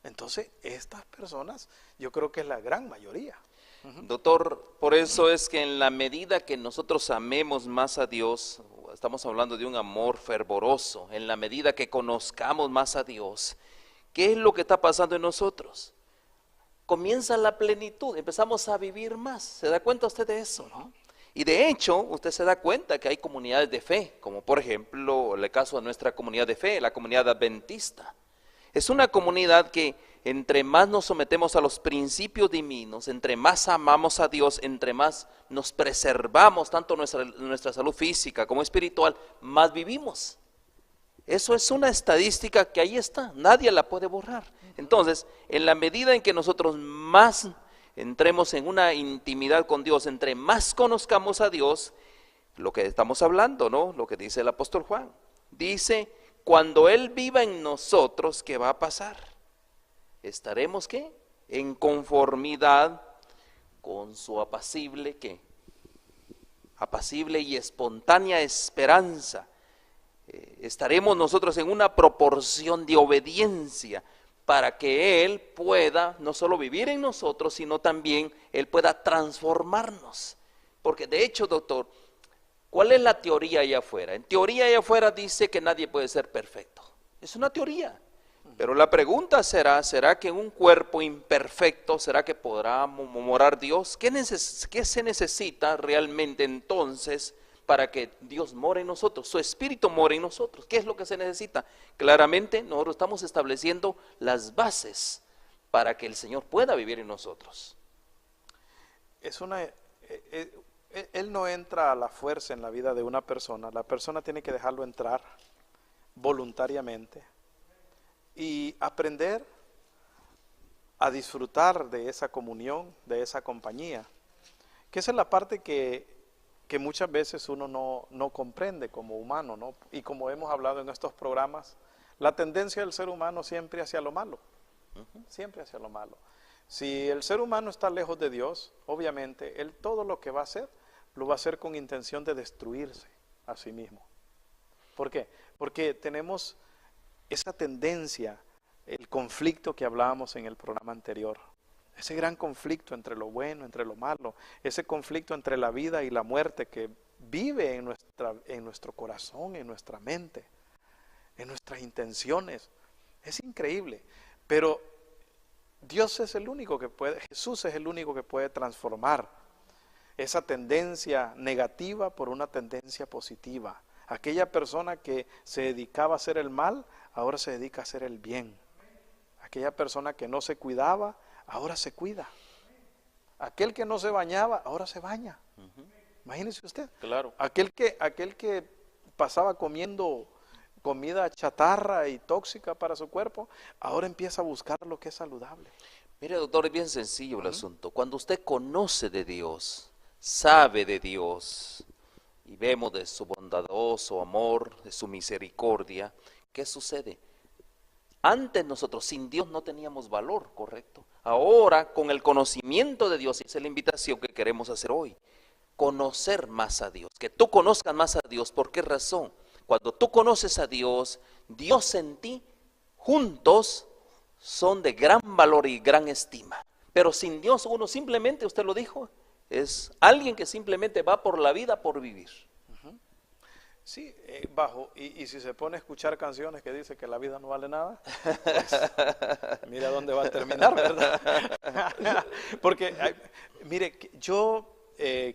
Entonces, estas personas, yo creo que es la gran mayoría. Doctor, por eso es que en la medida que nosotros amemos más a Dios, estamos hablando de un amor fervoroso, en la medida que conozcamos más a Dios, ¿qué es lo que está pasando en nosotros? Comienza la plenitud, empezamos a vivir más. ¿Se da cuenta usted de eso, no? Y de hecho, usted se da cuenta que hay comunidades de fe, como por ejemplo el caso de nuestra comunidad de fe, la comunidad adventista. Es una comunidad que entre más nos sometemos a los principios divinos, entre más amamos a Dios, entre más nos preservamos tanto nuestra salud física como espiritual, más vivimos. Eso es una estadística que ahí está, nadie la puede borrar. Entonces, en la medida en que nosotros más entremos en una intimidad con Dios, entre más conozcamos a Dios, lo que estamos hablando, ¿no? Lo que dice el apóstol Juan. Dice, cuando Él viva en nosotros, ¿qué va a pasar? ¿Estaremos qué? En conformidad con su apacible, ¿qué? Apacible y espontánea esperanza. Estaremos nosotros en una proporción de obediencia para que Él pueda no solo vivir en nosotros, sino también Él pueda transformarnos. Porque de hecho, doctor, ¿cuál es la teoría allá afuera? En teoría allá afuera dice que nadie puede ser perfecto. Es una teoría. Pero la pregunta ¿será que en un cuerpo imperfecto, será que podrá morar Dios? ¿Qué se necesita realmente entonces para que Dios more en nosotros, su Espíritu more en nosotros? ¿Qué es lo que se necesita? Claramente nosotros estamos estableciendo las bases para que el Señor pueda vivir en nosotros. Él no entra a la fuerza en la vida de una persona, la persona tiene que dejarlo entrar voluntariamente y aprender a disfrutar de esa comunión, de esa compañía, que esa es la parte que muchas veces uno no comprende como humano, ¿no? Y como hemos hablado en estos programas, la tendencia del ser humano siempre hacia lo malo, siempre hacia lo malo. Si el ser humano está lejos de Dios, obviamente, él todo lo que va a hacer, lo va a hacer con intención de destruirse a sí mismo. ¿Por qué? Porque tenemos esa tendencia, el conflicto que hablábamos en el programa anterior, ese gran conflicto entre lo bueno, entre lo malo, ese conflicto entre la vida y la muerte que vive en nuestro corazón, en nuestra mente, en nuestras intenciones. Es increíble, pero Dios es el único que puede, Jesús es el único que puede transformar esa tendencia negativa por una tendencia positiva. Aquella persona que se dedicaba a hacer el mal, ahora se dedica a hacer el bien. Aquella persona que no se cuidaba, ahora se cuida. Aquel que no se bañaba, ahora se baña. Imagínese usted. Claro. Aquel que pasaba comiendo comida chatarra y tóxica para su cuerpo, ahora empieza a buscar lo que es saludable. Mire, doctor, es bien sencillo el asunto. Cuando usted conoce de Dios, sabe de Dios, y vemos de su bondadoso amor, de su misericordia, ¿qué sucede? Antes nosotros sin Dios no teníamos valor, ¿correcto? Ahora, con el conocimiento de Dios, y esa es la invitación que queremos hacer hoy, conocer más a Dios, que tú conozcas más a Dios. ¿Por qué razón? Cuando tú conoces a Dios, Dios en ti, juntos, son de gran valor y gran estima. Pero sin Dios uno simplemente, usted lo dijo, es alguien que simplemente va por la vida por vivir. Sí, y si se pone a escuchar canciones que dicen que la vida no vale nada, pues, mira dónde va a terminar, ¿verdad? Porque, mire, yo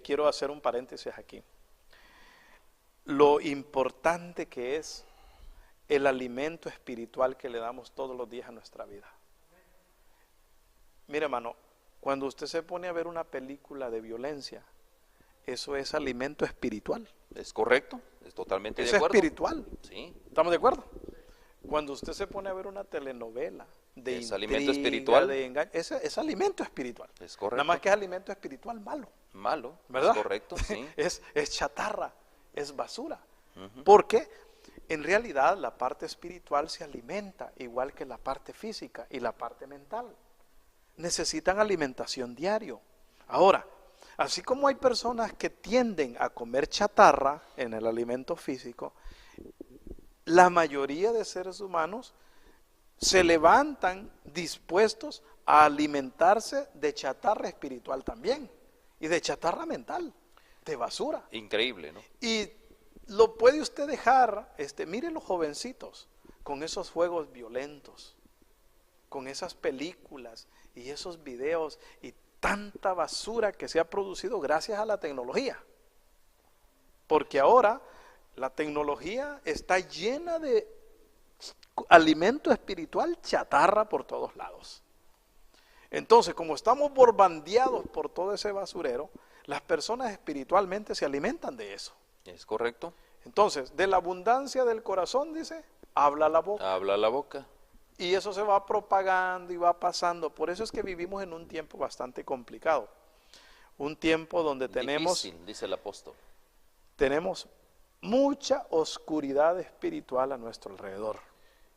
quiero hacer un paréntesis aquí. Lo importante que es el alimento espiritual que le damos todos los días a nuestra vida. Mire, hermano, cuando usted se pone a ver una película de violencia, eso es alimento espiritual. ¿Es correcto? Es totalmente Eso de acuerdo. Es espiritual. Sí. ¿Estamos de acuerdo? Cuando usted se pone a ver una telenovela de ¿Es intriga, alimento espiritual? de engaño, es alimento espiritual. Es correcto. Nada más que es alimento espiritual malo. Malo, ¿Verdad? es correcto, sí. es chatarra, es basura. Porque en realidad la parte espiritual se alimenta igual que la parte física y la parte mental. Necesitan alimentación diario. Ahora, así como hay personas que tienden a comer chatarra en el alimento físico, la mayoría de seres humanos se levantan dispuestos a alimentarse de chatarra espiritual también y de chatarra mental, de basura. Increíble, ¿no? Y lo puede usted dejar, mire los jovencitos con esos juegos violentos, con esas películas y esos videos y tanta basura que se ha producido gracias a la tecnología. Porque ahora la tecnología está llena de alimento espiritual chatarra por todos lados. Entonces, como estamos bombardeados por todo ese basurero, las personas espiritualmente se alimentan de eso. ¿Es correcto? Entonces, de la abundancia del corazón, dice, habla la boca. Habla la boca. Y eso se va propagando y va pasando. Por eso es que vivimos en un tiempo bastante complicado. Un tiempo donde Difícil, dice el apóstol. tenemos mucha oscuridad espiritual a nuestro alrededor.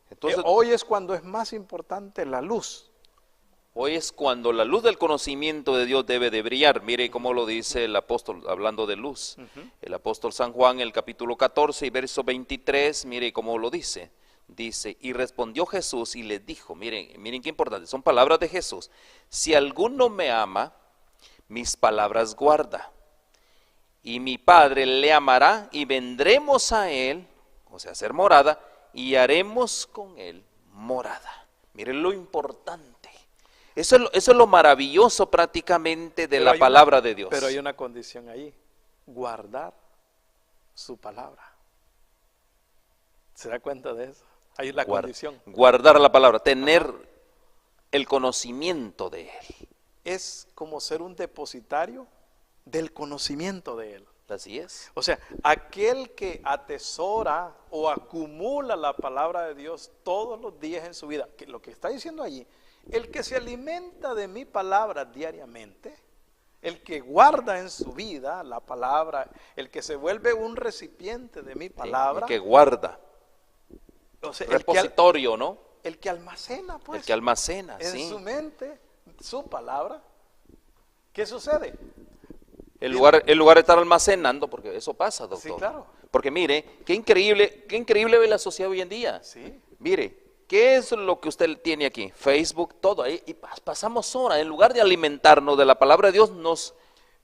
Entonces, Hoy es cuando es más importante la luz. hoy es cuando la luz del conocimiento de Dios debe de brillar. Mire cómo lo dice el apóstol, hablando de luz. El apóstol San Juan, el capítulo 14 y verso 23, mire cómo lo dice. Dice, y respondió Jesús y les dijo, miren qué importante, son palabras de Jesús. Si alguno me ama, mis palabras guarda. Y mi Padre le amará y vendremos a él, o sea, hacer morada, y haremos con él morada. Miren lo importante. Eso es lo maravilloso prácticamente de la palabra de Dios. Pero hay una condición ahí, guardar su palabra. ¿Se da cuenta de eso? Hay la condición. Guardar la palabra, tener el conocimiento de él. Es como ser un depositario del conocimiento de él. Así es. O sea, aquel que atesora o acumula la palabra de Dios todos los días en su vida, que lo que está diciendo allí, el que se alimenta de mi palabra diariamente, el que guarda en su vida la palabra, el que se vuelve un recipiente de mi palabra, El que guarda, o sea, repositorio, ¿no? el que almacena, pues, El que almacena, en sí. su mente su palabra, ¿qué sucede? El lugar de estar almacenando, porque eso pasa, doctor. Sí, claro. Porque mire, qué increíble ve la sociedad hoy en día. Sí. Mire, ¿qué es lo que usted tiene aquí? Facebook, todo. Y pasamos horas, en lugar de alimentarnos de la palabra de Dios, nos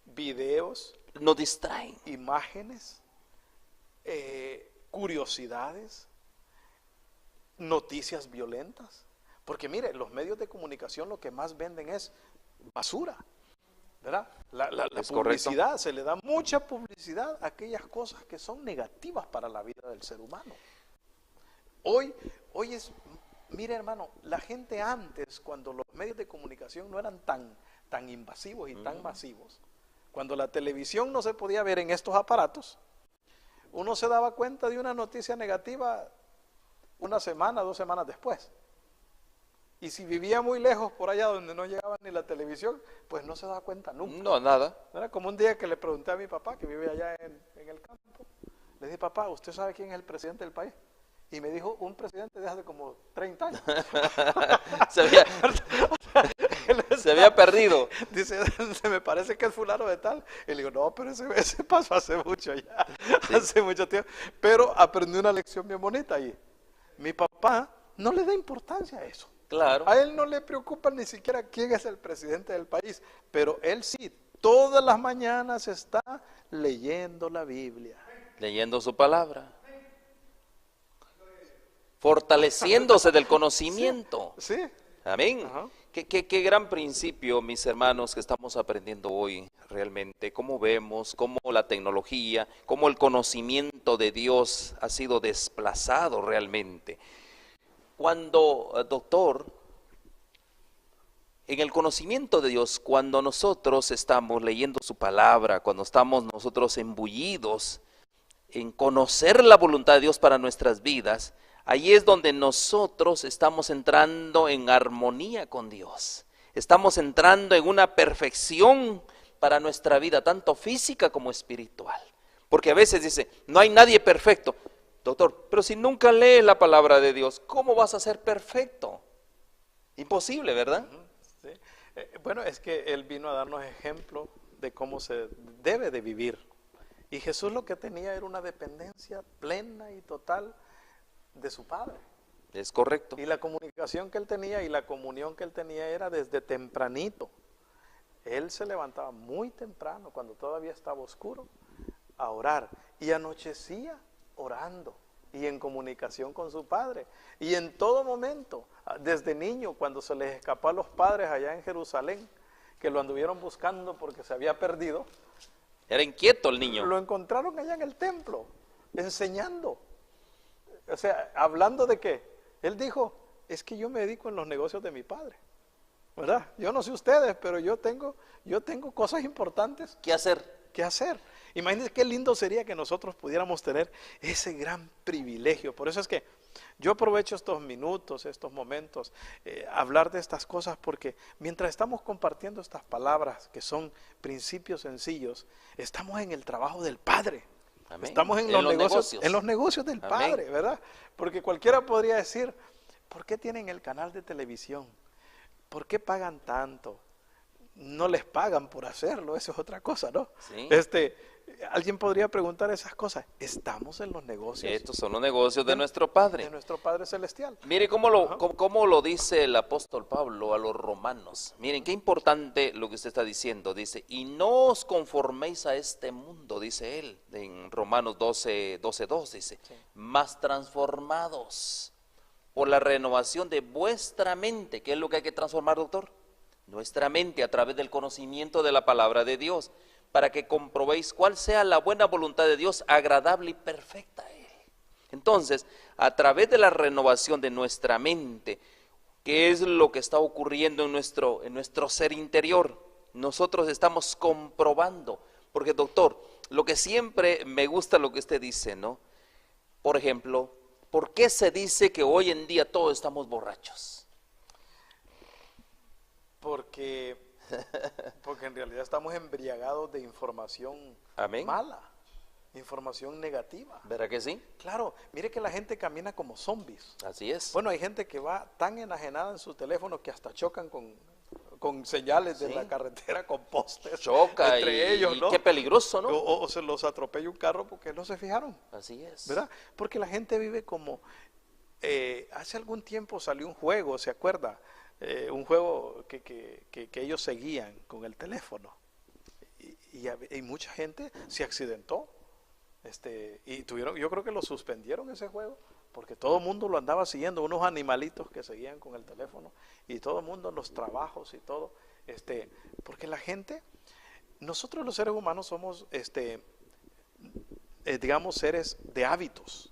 Videos, distraen. imágenes, curiosidades, noticias violentas. Porque mire, los medios de comunicación lo que más venden es basura, ¿verdad? La Es publicidad, correcto. se le da mucha publicidad a aquellas cosas que son negativas para la vida del ser humano. Hoy es, mire hermano, la gente antes, cuando los medios de comunicación no eran tan invasivos y tan masivos, cuando la televisión no se podía ver en estos aparatos, uno se daba cuenta de una noticia negativa una semana, 2 semanas después. Y si vivía muy lejos por allá donde no llegaba ni la televisión, pues no se daba cuenta nunca. No, nada. Era como un día que le pregunté a mi papá, que vive allá en el campo, le dije, papá, ¿usted sabe quién es el presidente del país? Y me dijo, un presidente de hace como 30 años. se había perdido. Dice, se me parece que es fulano de tal. Y le digo, no, pero ese pasó hace mucho ya, sí. Hace mucho tiempo. Pero aprendí una lección bien bonita ahí. Mi papá no le da importancia a eso. Claro. A él no le preocupa ni siquiera quién es el presidente del país, pero él sí, todas las mañanas está leyendo la Biblia. Leyendo su palabra. Fortaleciéndose del conocimiento. Sí. Amén. Ajá. Qué gran principio, mis hermanos, que estamos aprendiendo hoy realmente. Cómo vemos, cómo la tecnología, cómo el conocimiento de Dios ha sido desplazado realmente. Cuando, doctor, en el conocimiento de Dios, cuando nosotros estamos leyendo su palabra, cuando estamos nosotros embullidos en conocer la voluntad de Dios para nuestras vidas, ahí es donde nosotros estamos entrando en armonía con Dios. Estamos entrando en una perfección para nuestra vida, tanto física como espiritual. Porque a veces dice, no hay nadie perfecto. Doctor, pero si nunca lees la palabra de Dios, ¿cómo vas a ser perfecto? Imposible, ¿verdad? Sí. Bueno, es que Él vino a darnos ejemplo de cómo se debe de vivir. Y Jesús lo que tenía era una dependencia plena y total de su Padre. Es correcto. Y la comunicación que Él tenía y la comunión que Él tenía era desde tempranito. Él se levantaba muy temprano, cuando todavía estaba oscuro, a orar. Y anochecía orando y en comunicación con su Padre. Y en todo momento, desde niño, cuando se les escapó a los padres allá en Jerusalén, que lo anduvieron buscando porque se había perdido, Era inquieto el niño. Lo encontraron allá en el templo, enseñando. O sea, hablando de qué. Él dijo, es que yo me dedico en los negocios de mi padre. ¿Verdad? Yo no sé ustedes, pero yo tengo cosas importantes ¿Qué hacer? que hacer. Imagínense qué lindo sería que nosotros pudiéramos tener ese gran privilegio. Por eso es que yo aprovecho estos minutos, estos momentos, hablar de estas cosas, porque mientras estamos compartiendo estas palabras que son principios sencillos, estamos en el trabajo del Padre. Amén. Estamos en los negocios del Amén. Padre, ¿verdad? Porque cualquiera podría decir, ¿por qué tienen el canal de televisión? ¿Por qué pagan tanto? No les pagan por hacerlo, eso es otra cosa, ¿no? Sí. Alguien podría preguntar esas cosas. Estamos en los negocios Estos son los negocios de nuestro Padre. de nuestro Padre Celestial. Mire cómo lo dice el apóstol Pablo a los romanos. Miren qué importante lo que usted está diciendo. Dice, y no os conforméis a este mundo, dice él, en Romanos 12:2 dice, Sí. mas transformados por la renovación de vuestra mente. ¿Qué es lo que hay que transformar, doctor? Nuestra mente a través del conocimiento de la palabra de Dios, para que comprobéis cuál sea la buena voluntad de Dios, agradable y perfecta a Él. Entonces, a través de la renovación de nuestra mente, ¿qué es lo que está ocurriendo en nuestro ser interior? Nosotros estamos comprobando, porque doctor, lo que siempre me gusta lo que usted dice, ¿no? Por ejemplo, ¿por qué se dice que hoy en día todos estamos borrachos? Porque en realidad estamos embriagados de información Amén. mala, información negativa. ¿Verdad que sí? Claro, mire que la gente camina como zombies. Así es. Bueno, hay gente que va tan enajenada en su teléfono que hasta chocan con señales de Sí. la carretera, con postes. Choca entre y ellos, ¿no? qué peligroso, ¿no? O se los atropella un carro porque no se fijaron, Así es. ¿verdad? Porque la gente vive como... hace algún tiempo salió un juego, ¿se acuerda? Un juego que ellos seguían con el teléfono. Y mucha gente se accidentó. Y yo creo que lo suspendieron ese juego, porque todo el mundo lo andaba siguiendo, unos animalitos que seguían con el teléfono, y todo el mundo en los trabajos y todo, porque la gente, nosotros los seres humanos somos, digamos, seres de hábitos,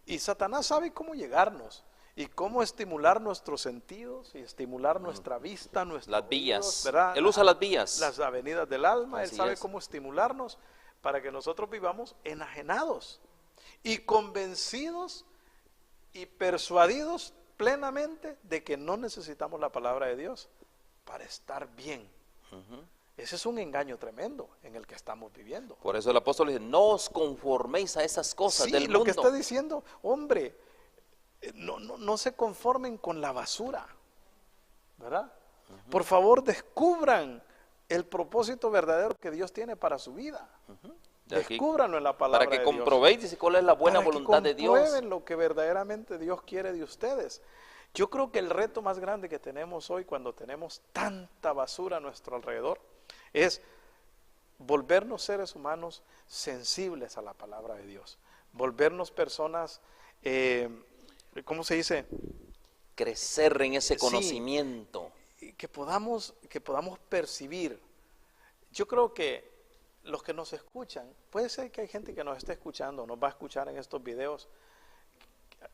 y Satanás sabe cómo llegarnos, y cómo estimular nuestros sentidos, y estimular nuestra vista, Las vías. ¿verdad? Él usa las vías. Las avenidas del alma, Así Él sabe es. cómo estimularnos para que nosotros vivamos enajenados y convencidos y persuadidos plenamente de que no necesitamos la palabra de Dios para estar bien. Ese es un engaño tremendo en el que estamos viviendo. Por eso el apóstol dice, no os conforméis a esas cosas Sí, del lo mundo. que está diciendo, hombre, no se conformen con la basura, ¿verdad? Por favor, descubran el propósito verdadero que Dios tiene para su vida. De aquí, Descúbranlo en la palabra para que de Dios. comprobéis, dice, cuál es la buena Para que voluntad de Dios. comprueben lo que verdaderamente Dios quiere de ustedes. Yo creo que el reto más grande que tenemos hoy, cuando tenemos tanta basura a nuestro alrededor, es volvernos seres humanos sensibles a la palabra de Dios. Volvernos personas, ¿cómo se dice? Crecer en ese Sí. conocimiento. Que podamos percibir. Yo creo que los que nos escuchan, puede ser que hay gente que nos esté escuchando, nos va a escuchar en estos videos.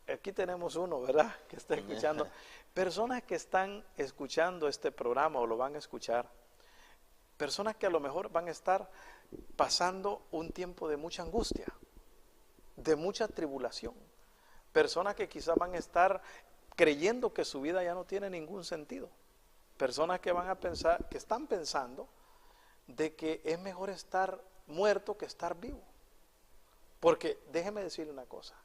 Aquí tenemos uno, ¿verdad? Que está escuchando. Personas que están escuchando este programa o lo van a escuchar. Personas que a lo mejor van a estar pasando un tiempo de mucha angustia, de mucha tribulación. Personas que quizás van a estar creyendo que su vida ya no tiene ningún sentido. Personas que van a pensar, que están pensando de que es mejor estar muerto que estar vivo. Porque déjeme decirle una cosa.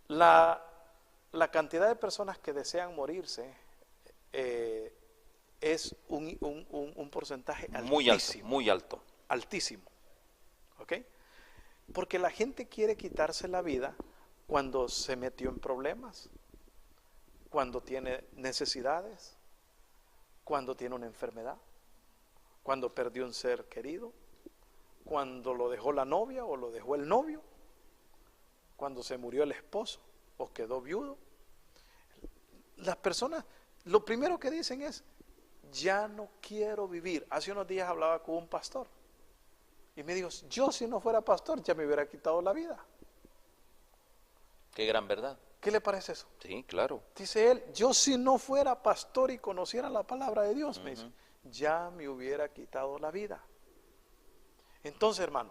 La cantidad de personas que desean morirse es un porcentaje altísimo. Muy alto. Altísimo. ¿Ok? Porque la gente quiere quitarse la vida cuando se metió en problemas, cuando tiene necesidades, cuando tiene una enfermedad, cuando perdió un ser querido, cuando lo dejó la novia o lo dejó el novio, cuando se murió el esposo o quedó viudo. Las personas, lo primero que dicen es, ya no quiero vivir. Hace unos días hablaba con un pastor y me dijo, yo si no fuera pastor ya me hubiera quitado la vida. Qué gran verdad. ¿Qué le parece eso? Sí, claro. Dice él, yo si no fuera pastor y conociera la palabra de Dios, me dice, ya me hubiera quitado la vida. Entonces, hermano,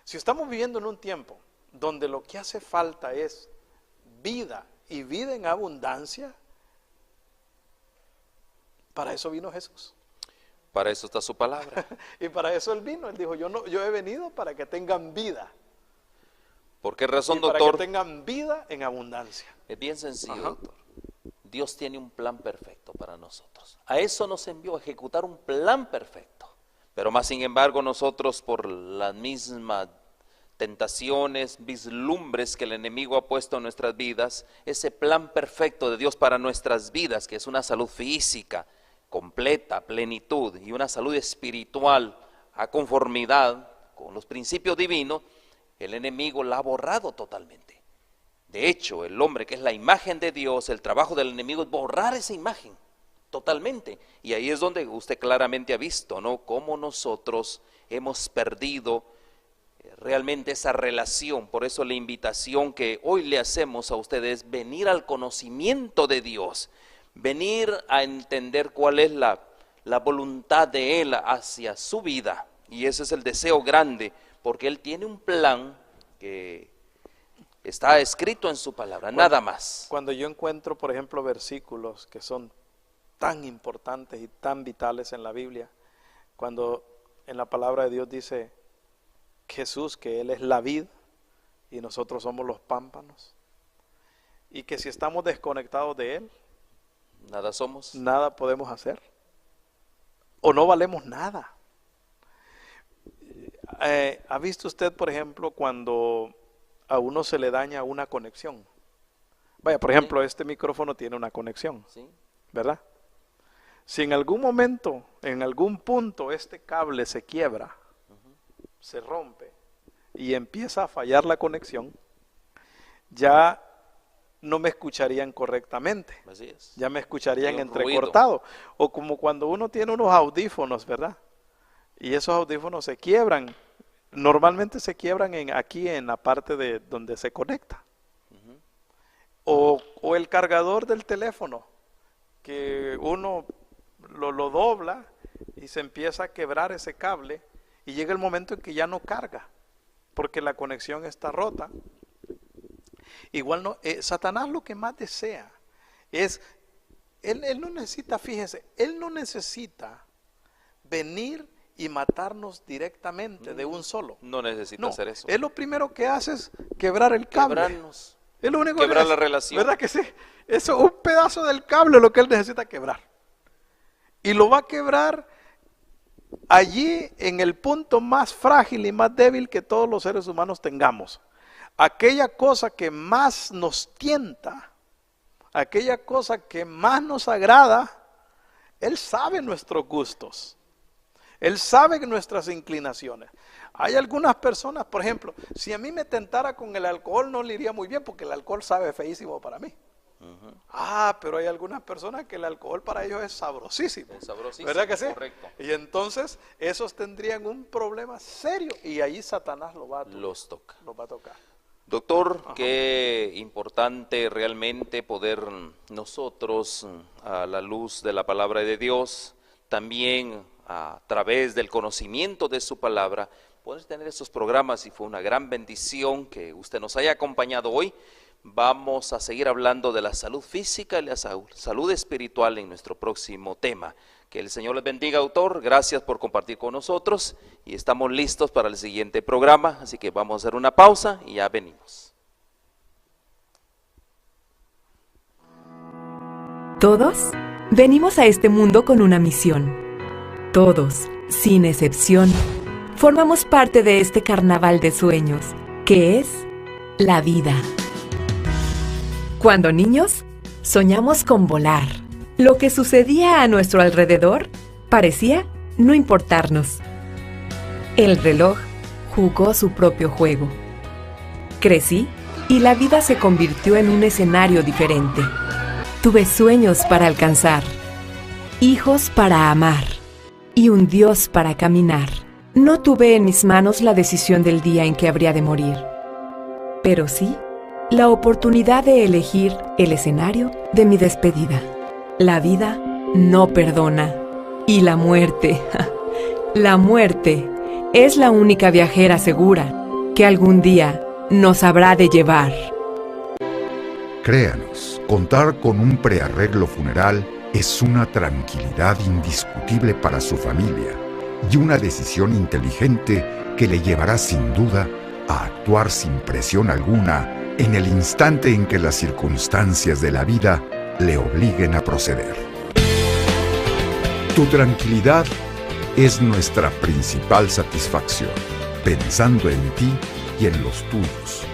si estamos viviendo en un tiempo donde lo que hace falta es vida y vida en abundancia, para eso vino Jesús. Para eso está su palabra. Y para eso Él vino. Él dijo, yo he venido para que tengan vida. ¿Por qué razón, Y para doctor? que tengan vida en abundancia. Es bien sencillo, Ajá. doctor. Dios tiene un plan perfecto para nosotros. A eso nos envió, a ejecutar un plan perfecto. Pero más sin embargo nosotros, por las mismas tentaciones, vislumbres que el enemigo ha puesto en nuestras vidas, ese plan perfecto de Dios para nuestras vidas, que es una salud física completa, plenitud, y una salud espiritual a conformidad con los principios divinos, el enemigo la ha borrado totalmente. De hecho, el hombre que es la imagen de Dios, el trabajo del enemigo es borrar esa imagen totalmente. Y ahí es donde usted claramente ha visto, ¿no?, cómo nosotros hemos perdido realmente esa relación. Por eso la invitación que hoy le hacemos a ustedes es venir al conocimiento de Dios, venir a entender cuál es la voluntad de Él hacia su vida. Y ese es el deseo grande, porque Él tiene un plan que está escrito en su palabra, nada más. Cuando yo encuentro, por ejemplo, versículos que son tan importantes y tan vitales en la Biblia, cuando en la palabra de Dios dice Jesús que Él es la vid y nosotros somos los pámpanos, y que si estamos desconectados de Él, Nada somos. nada podemos hacer, o no valemos nada. ¿Ha visto usted, por ejemplo, cuando a uno se le daña una conexión? Vaya, por ejemplo, este micrófono tiene una conexión, ¿Sí? ¿verdad? Si en algún momento, en algún punto, este cable se quiebra, se rompe y empieza a fallar la conexión, ya no me escucharían correctamente, Así es. ya me escucharían Hay un entrecortado. O como cuando uno tiene unos audífonos, ¿verdad? Y esos audífonos se quiebran. Normalmente se quiebran aquí en la parte de donde se conecta. O el cargador del teléfono, que uno lo dobla y se empieza a quebrar ese cable y llega el momento en que ya no carga porque la conexión está rota. Igual no, Satanás lo que más desea es, él no necesita, fíjese, él no necesita venir y matarnos directamente de un solo. No necesita No, hacer eso. él lo primero que hace es quebrar el cable. Quebrarnos. Es lo único Quebrar que la hace. relación. ¿Verdad que sí? Eso, un pedazo del cable es lo que él necesita quebrar. Y lo va a quebrar allí en el punto más frágil y más débil que todos los seres humanos tengamos. Aquella cosa que más nos tienta, aquella cosa que más nos agrada, Él sabe nuestros gustos. Él sabe nuestras inclinaciones. Hay algunas personas, por ejemplo, si a mí me tentara con el alcohol no le iría muy bien porque el alcohol sabe feísimo para mí. Pero hay algunas personas que el alcohol para ellos es sabrosísimo. Es sabrosísimo, ¿Verdad que sí? correcto. Y entonces esos tendrían un problema serio y ahí Satanás lo va a Los toca. tocar. Doctor, qué importante realmente poder nosotros, a la luz de la palabra de Dios, también a través del conocimiento de su palabra, poder tener estos programas, y fue una gran bendición que usted nos haya acompañado hoy. Vamos a seguir hablando de la salud física y la salud espiritual en nuestro próximo tema. Que el Señor les bendiga, autor. Gracias por compartir con nosotros y estamos listos para el siguiente programa. Así que vamos a hacer una pausa y ya venimos. Todos venimos a este mundo con una misión. Todos, sin excepción, formamos parte de este carnaval de sueños, que es la vida. Cuando niños, soñamos con volar. Lo que sucedía a nuestro alrededor parecía no importarnos. El reloj jugó su propio juego. Crecí y la vida se convirtió en un escenario diferente. Tuve sueños para alcanzar hijos para amar y un Dios para caminar. No tuve en mis manos la decisión del día en que habría de morir, pero sí la oportunidad de elegir el escenario de mi despedida. La vida no perdona y la muerte, la muerte es la única viajera segura que algún día nos habrá de llevar. Créanos, contar con un prearreglo funeral es una tranquilidad indiscutible para su familia y una decisión inteligente que le llevará sin duda a actuar sin presión alguna en el instante en que las circunstancias de la vida le obliguen a proceder. Tu tranquilidad es nuestra principal satisfacción, pensando en ti y en los tuyos.